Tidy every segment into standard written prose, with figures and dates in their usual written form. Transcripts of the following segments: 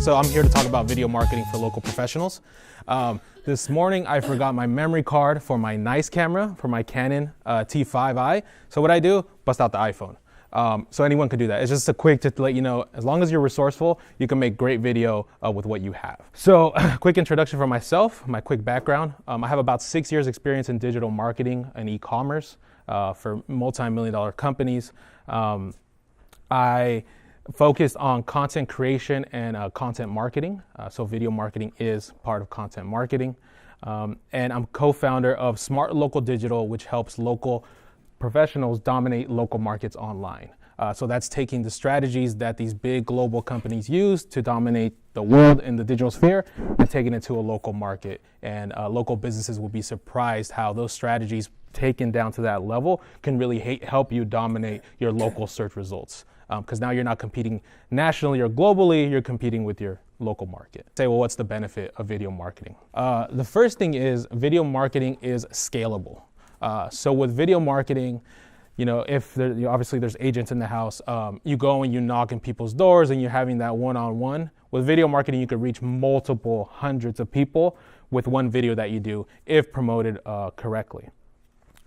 So I'm here to talk about video marketing for local professionals. This morning I forgot my memory card for my nice camera, for my Canon T5i. So what I do, bust out the iPhone. So anyone can do that. It's just a quick to let you know, as long as you're resourceful, you can make great video with what you have. So quick introduction for myself, my quick background. I have about 6 years experience in digital marketing and e-commerce for multi-million-dollar companies. I focused on content creation and content marketing. So video marketing is part of content marketing. And I'm co-founder of Smart Local Digital, which helps local professionals dominate local markets online. So that's taking the strategies that these big global companies use to dominate the world in the digital sphere and taking it to a local market. And local businesses will be surprised how those strategies taken down to that level can really help you dominate your local search results. Because now you're not competing nationally or globally, you're competing with your local market. Say, well, what's the benefit of video marketing? The first thing is video marketing is scalable. So with video marketing, you know, if obviously there's agents in the house, you go and you knock on people's doors and you're having that one-on-one. With video marketing, you could reach multiple hundreds of people with one video that you do if promoted correctly.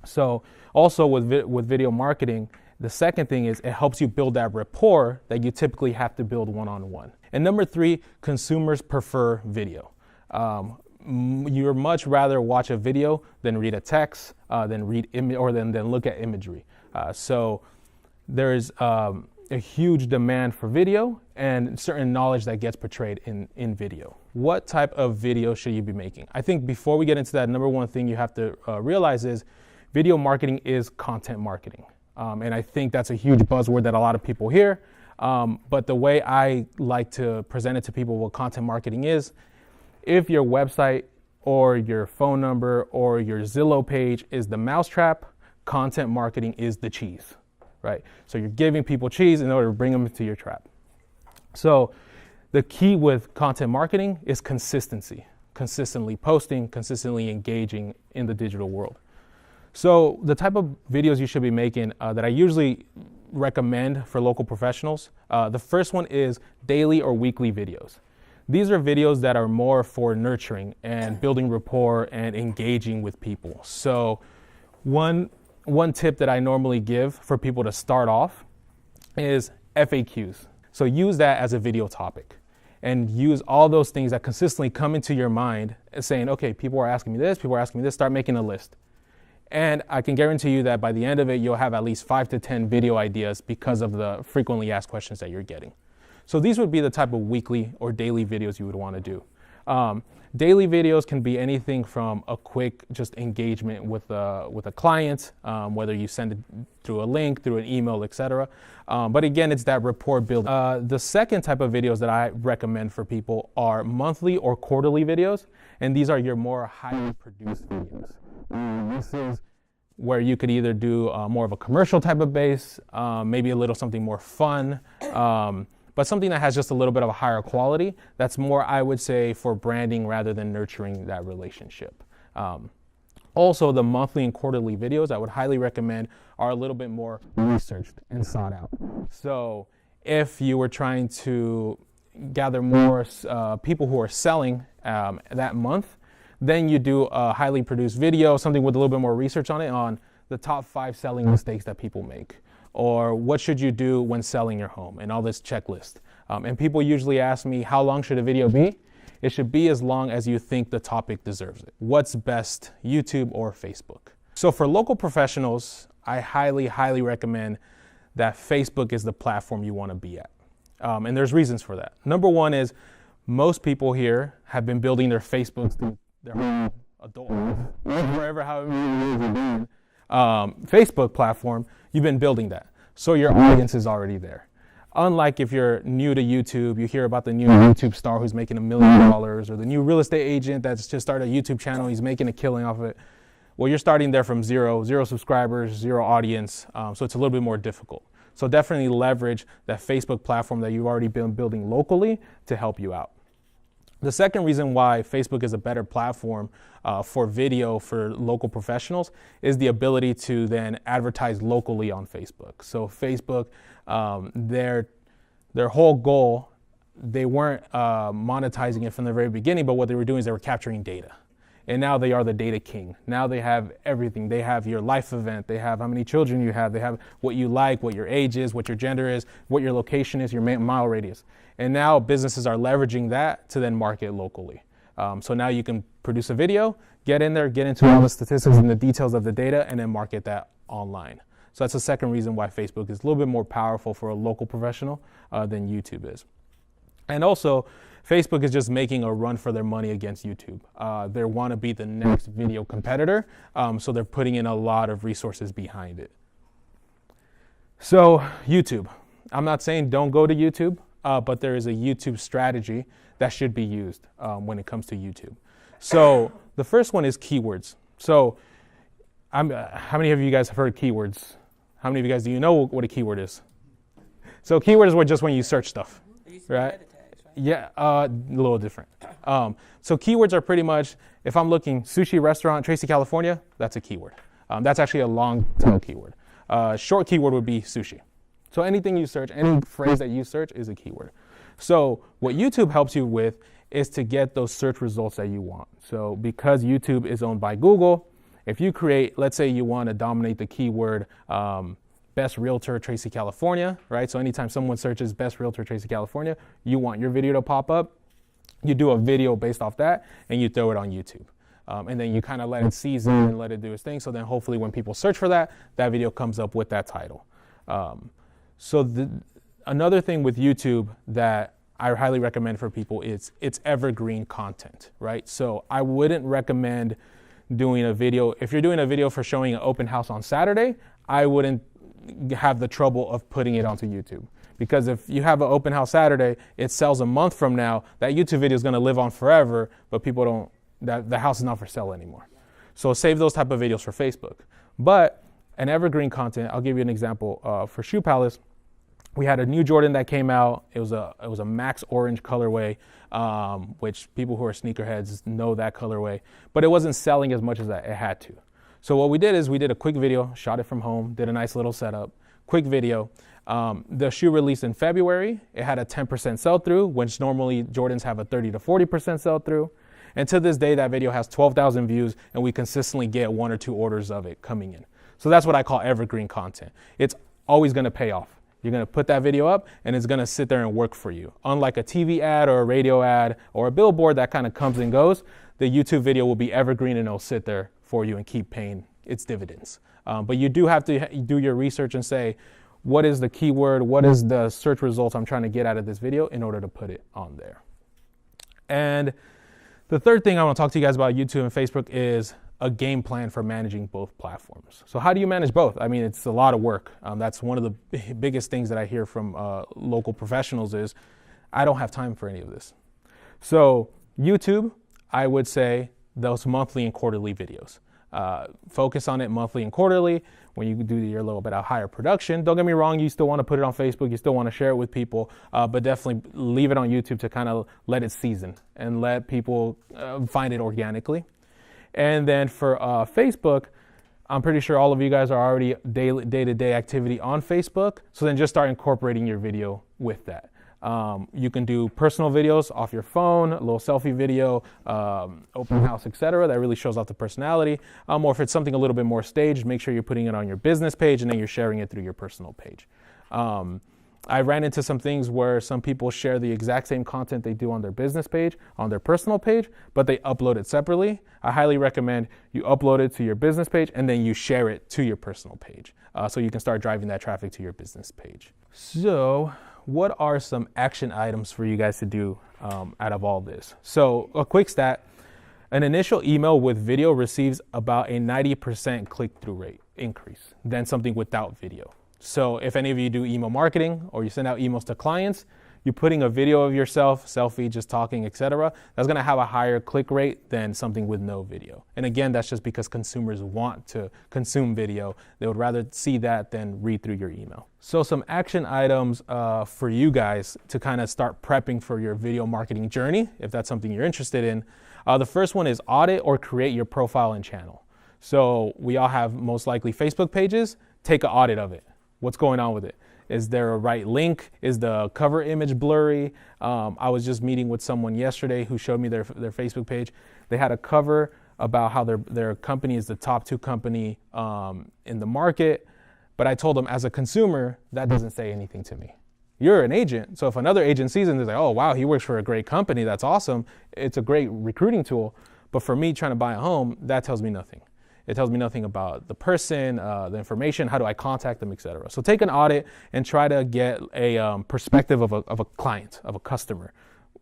So also with video marketing, the second thing is it helps you build that rapport that you typically have to build one-on-one. And number three, consumers prefer video. You'd much rather watch a video than read a text, than look at imagery. So there's a huge demand for video and certain knowledge that gets portrayed in video. What type of video should you be making? I think before we get into that, number one thing you have to realize is video marketing is content marketing. And I think that's a huge buzzword that a lot of people hear. But the way I like to present it to people what content marketing is, if your website or your phone number or your Zillow page is the mousetrap, content marketing is the cheese, right? So you're giving people cheese in order to bring them into your trap. So the key with content marketing is consistency, consistently posting, consistently engaging in the digital world. So the type of videos you should be making that I usually recommend for local professionals, the first one is daily or weekly videos. These are videos that are more for nurturing and building rapport and engaging with people. So one tip that I normally give for people to start off is FAQs. So use that as a video topic and use all those things that consistently come into your mind as saying, okay, people are asking me this, start making a list. And I can guarantee you that by the end of it, you'll have at least 5 to 10 video ideas because of the frequently asked questions that you're getting. So these would be the type of weekly or daily videos you would want to do. Daily videos can be anything from a quick just engagement with a client, whether you send it through a link, through an email, etc. But again, it's that rapport building. The second type of videos that I recommend for people are monthly or quarterly videos, and these are your more highly produced videos. This is where you could either do more of a commercial type of base, maybe a little something more fun, but something that has just a little bit of a higher quality. That's more, I would say, for branding rather than nurturing that relationship. Also, the monthly and quarterly videos I would highly recommend are a little bit more researched and sought out. So if you were trying to gather more people who are selling that month, then you do a highly produced video, something with a little bit more research on it, on the top 5 selling mistakes that people make, or what should you do when selling your home, and all this checklist. And people usually ask me, how long should a video be? It should be as long as you think the topic deserves it. What's best, YouTube or Facebook? So for local professionals, I highly, highly recommend that Facebook is the platform you want to be at. And there's reasons for that. Number one is most people here have been building their Facebooks through their whole adult life, wherever, however many years you've been. Facebook platform, you've been building that. So your audience is already there. Unlike if you're new to YouTube, you hear about the new YouTube star who's making $1 million, or the new real estate agent that's just started a YouTube channel, he's making a killing off of it. Well, you're starting there from zero subscribers, zero audience, so it's a little bit more difficult. So definitely leverage that Facebook platform that you've already been building locally to help you out. The second reason why Facebook is a better platform for video for local professionals is the ability to then advertise locally on Facebook. So Facebook, their whole goal they weren't monetizing it from the very beginning, but what they were doing is they were capturing data. And now they are the data king. Now they have everything. They have your life event. They have how many children you have. They have what you like, what your age is, what your gender is, what your location is, your mile radius. And now businesses are leveraging that to then market locally. So now you can produce a video, get in there, get into all the statistics and the details of the data, and then market that online. So that's the second reason why Facebook is a little bit more powerful for a local professional than YouTube is. And also, Facebook is just making a run for their money against YouTube. They want to be the next video competitor, so they're putting in a lot of resources behind it. So YouTube, I'm not saying don't go to YouTube, but there is a YouTube strategy that should be used when it comes to YouTube. So the first one is keywords. So how many of you guys have heard keywords? How many of you guys do you know what a keyword is? So keywords were just when you search stuff, right? Yeah, a little different. So keywords are pretty much, if I'm looking sushi restaurant, Tracy, California, that's a keyword. That's actually a long tail keyword. Short keyword would be sushi. So anything you search, any phrase that you search is a keyword. So what YouTube helps you with is to get those search results that you want. So because YouTube is owned by Google, if you create, let's say you want to dominate the keyword best realtor Tracy, California, right? So anytime someone searches best realtor Tracy, California, you want your video to pop up. You do a video based off that and you throw it on YouTube. And then you kind of let it season and let it do its thing. So then hopefully when people search for that, that video comes up with that title. Another thing with YouTube that I highly recommend for people is it's evergreen content, right? So I wouldn't recommend doing a video. If you're doing a video for showing an open house on Saturday, I wouldn't have the trouble of putting it onto YouTube. Because if you have an open house Saturday, it sells a month from now, that YouTube video is going to live on forever, but people don't, the house is not for sale anymore. So save those type of videos for Facebook. But an evergreen content, I'll give you an example. For Shoe Palace, we had a new Jordan that came out. It was a Max Orange colorway, which people who are sneakerheads know that colorway, but it wasn't selling as much as it had to. So what we did is we did a quick video, shot it from home, did a nice little setup, quick video. The shoe released in February. It had a 10% sell-through, which normally Jordans have a 30 to 40% sell-through. And to this day, that video has 12,000 views, and we consistently get 1 or 2 orders of it coming in. So that's what I call evergreen content. It's always going to pay off. You're going to put that video up, and it's going to sit there and work for you. Unlike a TV ad or a radio ad or a billboard that kind of comes and goes, the YouTube video will be evergreen, and it'll sit there for you and keep paying its dividends. But you do have to do your research and say, what is the keyword? What is the search results I'm trying to get out of this video in order to put it on there? And the third thing I want to talk to you guys about YouTube and Facebook is a game plan for managing both platforms. So how do you manage both? I mean, it's a lot of work. That's one of the biggest things that I hear from local professionals is, I don't have time for any of this. So YouTube, I would say those monthly and quarterly videos. Focus on it monthly and quarterly. When you do your little bit of higher production, don't get me wrong, you still want to put it on Facebook, you still want to share it with people, but definitely leave it on YouTube to kind of let it season and let people find it organically. And then for Facebook, I'm pretty sure all of you guys are already day-to-day activity on Facebook, so then just start incorporating your video with that. You can do personal videos off your phone, a little selfie video, open house, etc. That really shows off the personality. Or if it's something a little bit more staged, make sure you're putting it on your business page and then you're sharing it through your personal page. I ran into some things where some people share the exact same content they do on their business page, on their personal page, but they upload it separately. I highly recommend you upload it to your business page and then you share it to your personal page so you can start driving that traffic to your business page. So what are some action items for you guys to do out of all this? So a quick stat, an initial email with video receives about a 90% click-through rate increase than something without video. So if any of you do email marketing or you send out emails to clients, you're putting a video of yourself, selfie, just talking, etc. That's going to have a higher click rate than something with no video. And again, that's just because consumers want to consume video. They would rather see that than read through your email. So some action items for you guys to kind of start prepping for your video marketing journey, if that's something you're interested in. The first one is audit or create your profile and channel. So we all have most likely Facebook pages. Take an audit of it. What's going on with it? Is there a right link? Is the cover image blurry? I was just meeting with someone yesterday who showed me their Facebook page. They had a cover about how their company is the top 2 company in the market. But I told them, as a consumer, that doesn't say anything to me. You're an agent, so if another agent sees it and they're like, oh, wow, he works for a great company, that's awesome. It's a great recruiting tool. But for me trying to buy a home, that tells me nothing. It tells me nothing about the person, the information, how do I contact them, et cetera. So take an audit and try to get a perspective of a client, of a customer.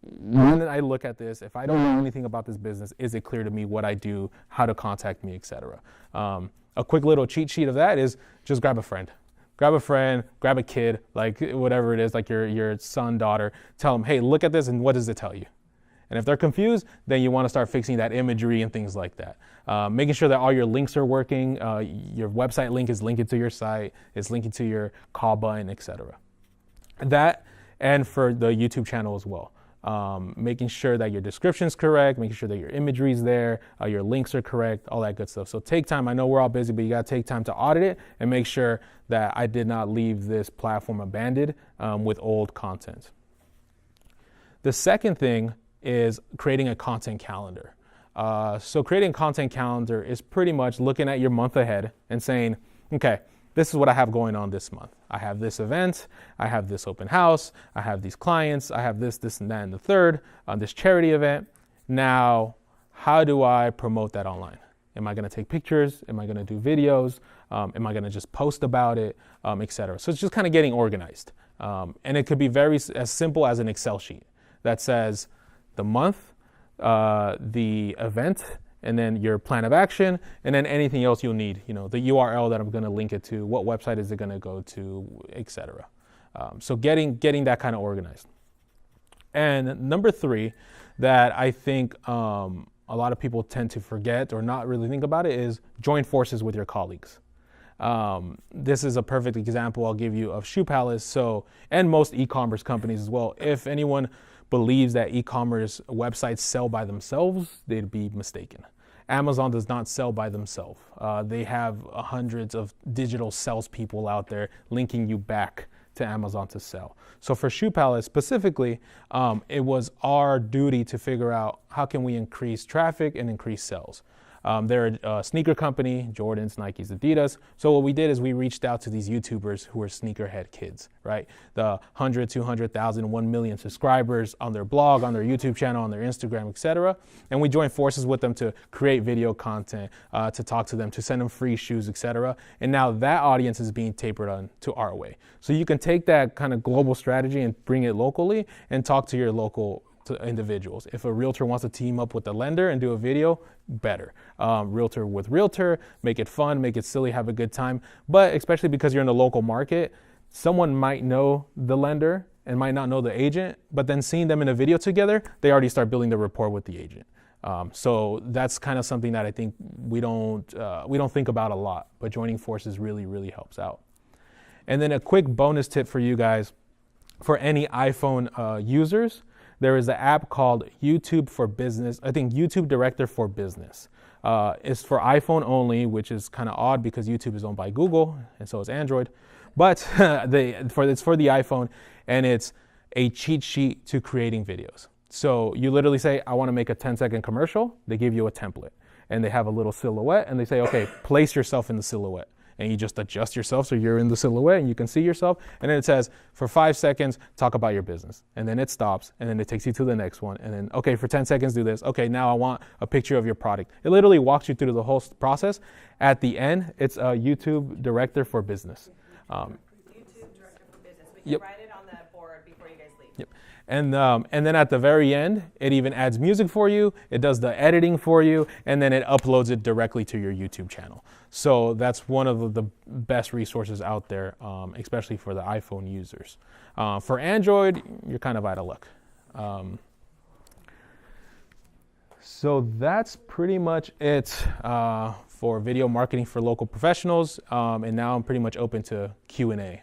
When I look at this, if I don't know anything about this business, is it clear to me what I do, how to contact me, et cetera. A quick little cheat sheet of that is just grab a friend. Grab a friend, grab a kid, like whatever it is, like your son, daughter. Tell them, hey, look at this and what does it tell you? And if they're confused, then you want to start fixing that imagery and things like that. Making sure that all your links are working. Your website link is linking to your site, it's linking to your call button, etc. That, and for the YouTube channel as well. Making sure that your description's correct, making sure that your imagery's there, your links are correct, all that good stuff. So take time. I know we're all busy, but you got to take time to audit it and make sure that I did not leave this platform abandoned with old content. The second thing is creating a content calendar. So creating a content calendar is pretty much looking at your month ahead and saying, okay, this is what I have going on this month. I have this event, I have this open house, I have these clients, I have this, and that, and the third, this charity event. Now, how do I promote that online? Am I gonna take pictures? Am I gonna do videos? Am I gonna just post about it, et cetera? So it's just kind of getting organized. And it could be as simple as an Excel sheet that says the month, the event, and then your plan of action, and then anything else you'll need, the URL that I'm gonna link it to, what website is it gonna go to, etc. So getting that kind of organized. And number 3 that I think a lot of people tend to forget or not really think about it is join forces with your colleagues. This is a perfect example I'll give you of Shoe Palace, and most e-commerce companies as well. If anyone believes that e-commerce websites sell by themselves, they'd be mistaken. Amazon does not sell by themselves. They have hundreds of digital salespeople out there linking you back to Amazon to sell. So for Shoe Palace specifically, it was our duty to figure out how can we increase traffic and increase sales. They're a sneaker company, Jordans, Nikes, Adidas. So what we did is we reached out to these YouTubers who are sneakerhead kids, right? The 100, 200,000, 1 million subscribers on their blog, on their YouTube channel, on their Instagram, etc. And we joined forces with them to create video content, to talk to them, to send them free shoes, etc. And now that audience is being tapered on to our way. So you can take that kind of global strategy and bring it locally and talk to your local individuals. If a realtor wants to team up with a lender and do a video, better. Realtor with realtor, make it fun, make it silly, have a good time. But especially because you're in the local market, someone might know the lender and might not know the agent, but then seeing them in a video together, they already start building the rapport with the agent. So that's kind of something that I think we don't think about a lot, but joining forces really, really helps out. And then a quick bonus tip for you guys, for any iPhone users, there is an app called YouTube for Business. I think YouTube Director for Business. It's for iPhone only, which is kind of odd because YouTube is owned by Google and so is Android. But it's for the iPhone, and it's a cheat sheet to creating videos. So you literally say, I want to make a 10-second commercial. They give you a template, and they have a little silhouette, and they say, okay, place yourself in the silhouette. And you just adjust yourself so you're in the silhouette and you can see yourself. And then it says, for 5 seconds, talk about your business. And then it stops, and then it takes you to the next one. And then, okay, for 10 seconds, do this. Okay, now I want a picture of your product. It literally walks you through the whole process. At the end, it's a YouTube Director for Business. YouTube Director for Business. We can write it on the board before you guys leave. Yep. And then at the very end, it even adds music for you, it does the editing for you, and then it uploads it directly to your YouTube channel. So that's one of the best resources out there, especially for the iPhone users. For Android, you're kind of out of luck. So that's pretty much it for video marketing for local professionals. And now I'm pretty much open to Q&A.